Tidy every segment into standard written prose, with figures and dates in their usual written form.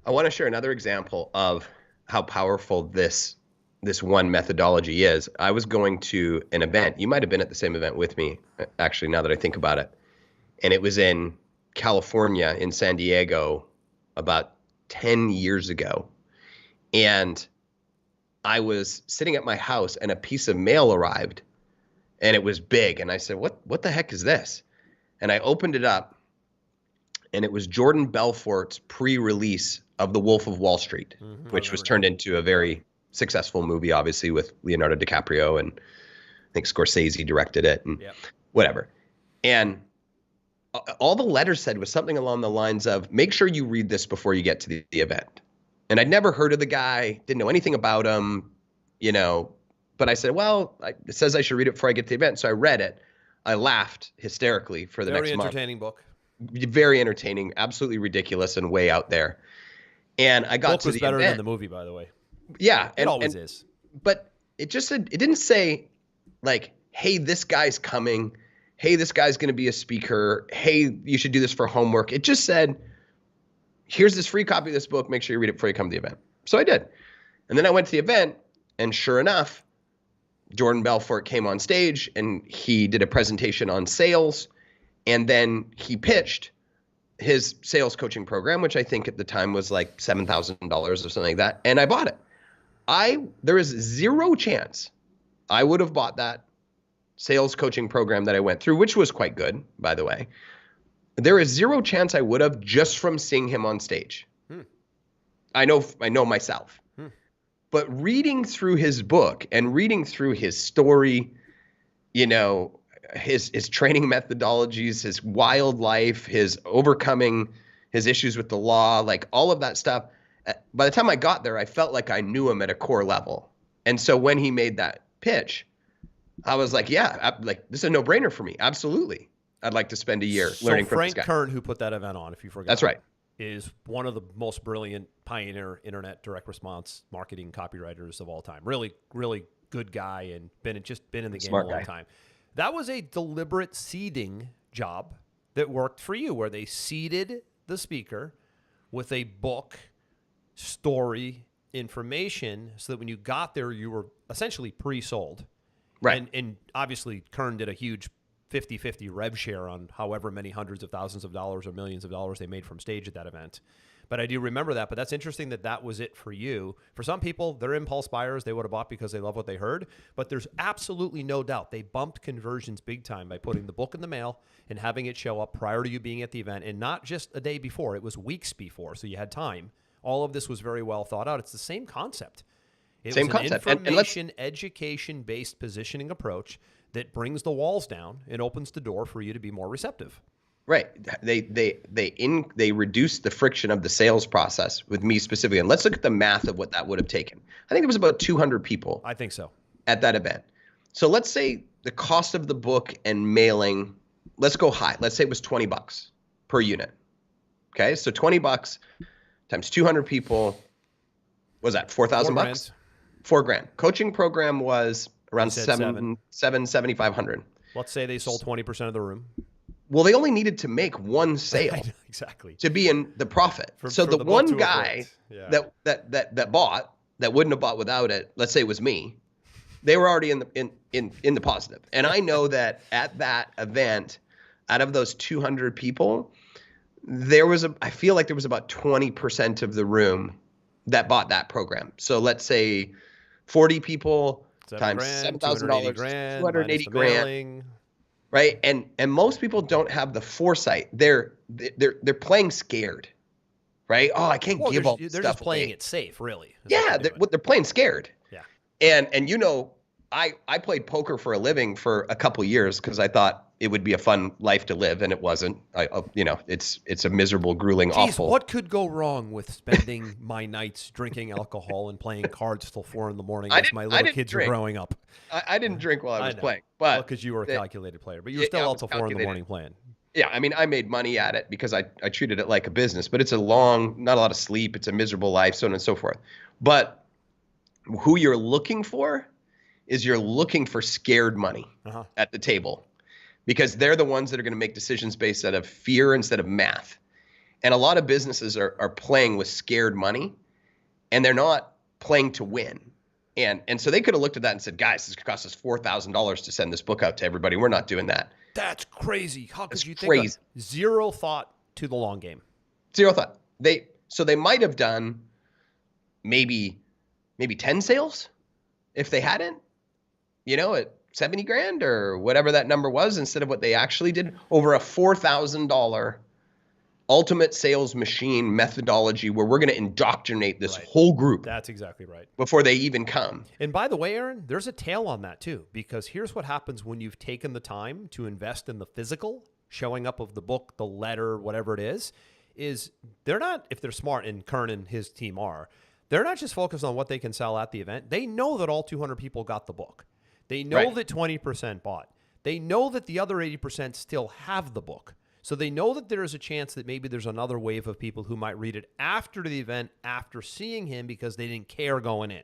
I want to share another example of how powerful this one methodology is. I was going to an event. You might have been at the same event with me, actually, now that I think about it. And it was in California, in San Diego, about 10 years ago. And I was sitting at my house and a piece of mail arrived and it was big. And I said, what the heck is this? And I opened it up and it was Jordan Belfort's pre-release of The Wolf of Wall Street, which was turned into a very successful movie, obviously, with Leonardo DiCaprio, and I think Scorsese directed it and whatever. And all the letter said was something along the lines of, make sure you read this before you get to the event. And I'd never heard of the guy, didn't know anything about him, but I said, well, it says I should read it before I get to the event. So I read it. I laughed hysterically for the next month. Very entertaining book. Very entertaining, absolutely ridiculous and way out there. And I got to the event. The book was better than the movie, by the way. Yeah. It always is. But it just said, it didn't say like, hey, this guy's coming. Hey, this guy's going to be a speaker. Hey, you should do this for homework. It just said, here's this free copy of this book. Make sure you read it before you come to the event. So I did. And then I went to the event, and sure enough, Jordan Belfort came on stage and he did a presentation on sales. And then he pitched his sales coaching program, which I think at the time was like $7,000 or something like that. And I bought it. There is zero chance I would have bought that sales coaching program that I went through, which was quite good, by the way. There is zero chance I would have just from seeing him on stage. I know myself. But reading through his book and reading through his story, his training methodologies, his wild life, his overcoming his issues with the law, like all of that stuff. By the time I got there, I felt like I knew him at a core level. And so when he made that pitch, I was like, yeah, like this is a no-brainer for me. Absolutely. I'd like to spend a year learning from this guy. Frank Kern, who put that event on, if you forgot. That's right. Is one of the most brilliant pioneer internet direct response marketing copywriters of all time. Really, really good guy and been in the game a long time. That was a deliberate seeding job that worked for you, where they seeded the speaker with a book, story, information, so that when you got there, you were essentially pre-sold. Right. And obviously, Kern did a huge 50-50 rev share on however many hundreds of thousands of dollars or millions of dollars they made from stage at that event. But I do remember that. But that's interesting that was it for you. For some people, they're impulse buyers. They would have bought because they love what they heard. But there's absolutely no doubt they bumped conversions big time by putting the book in the mail and having it show up prior to you being at the event. And not just a day before. It was weeks before, so you had time. All of this was very well thought out. It's the same concept. It was an information, education-based positioning approach that brings the walls down and opens the door for you to be more receptive. Right. They reduced the friction of the sales process with me specifically. And let's look at the math of what that would have taken. I think it was about 200 people. I think so. At that event. So let's say the cost of the book and mailing, let's go high. Let's say it was $20 per unit. Okay. So $20 times 200 people, what was that? $4,000? $4,000. Coaching program was around $7,500. Let's say they sold 20% of the room. Well, they only needed to make one sale exactly to be in the profit. So the one guy that bought, that wouldn't have bought without it, let's say it was me, they were already in the positive. And I know that at that event, out of those 200 people, I feel like there was about 20% of the room that bought that program. So let's say 40 people times $7,000, $280,000, right? And most people don't have the foresight. They're playing scared, right? Oh, I can't give all this stuff. They're just playing it safe, really. Yeah, they're playing scared. Yeah. And I played poker for a living for a couple years because I thought it would be a fun life to live, and it wasn't. It's a miserable, grueling, awful. What could go wrong with spending my nights drinking alcohol and playing cards till 4 a.m. as my little kids are growing up? I didn't drink while I was playing, but because you were a calculated player, but you were still out till 4 a.m. playing. Yeah, I mean, I made money at it because I treated it like a business, but it's not a lot of sleep. It's a miserable life, so on and so forth. But who you're looking for is you're looking for scared money at the table, because they're the ones that are going to make decisions based out of fear instead of math. And a lot of businesses are playing with scared money, and they're not playing to win. And so they could have looked at that and said, guys, this cost us $4,000 to send this book out to everybody. We're not doing that. That's crazy. How could That's you crazy. think of zero thought to the long game? Zero thought. So they might have done maybe 10 sales if they hadn't, at 70 grand or whatever that number was, instead of what they actually did. Over a $4,000 ultimate sales machine methodology where we're going to indoctrinate this whole group. That's exactly right. Before they even come. And by the way, Aaron, there's a tail on that too, because here's what happens when you've taken the time to invest in the physical showing up of the book, the letter, whatever it is they're not, if they're smart, and Kern and his team are, they're not just focused on what they can sell at the event. They know that all 200 people got the book. They know that 20% bought. They know that the other 80% still have the book. So they know that there is a chance that maybe there's another wave of people who might read it after the event, after seeing him, because they didn't care going in.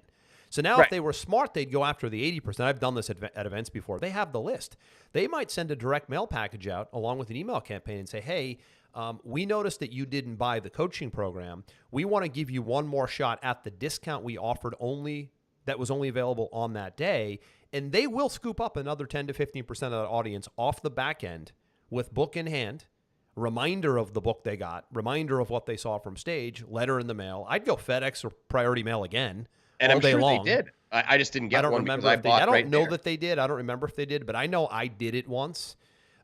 So now if they were smart, they'd go after the 80%. I've done this at events before. They have the list. They might send a direct mail package out along with an email campaign and say, hey, we noticed that you didn't buy the coaching program. We want to give you one more shot at the discount we offered that was only available on that day. And they will scoop up another 10 to 15% of that audience off the back end with book in hand, reminder of the book they got, reminder of what they saw from stage, letter in the mail. I'd go FedEx or priority mail again. And all I'm day sure long. they did. I just didn't get one because I don't know there. that they did. I don't remember if they did, but I know I did it once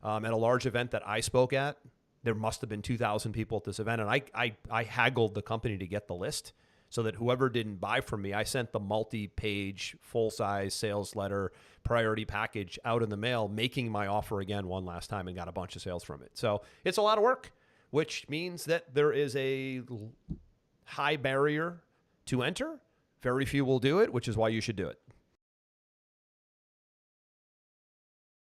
at a large event that I spoke at. There must have been 2,000 people at this event, and I haggled the company to get the list so that whoever didn't buy from me, I sent the multi-page, full-size sales letter priority package out in the mail, making my offer again one last time, and got a bunch of sales from it. So it's a lot of work, which means that there is a high barrier to enter. Very few will do it, which is why you should do it.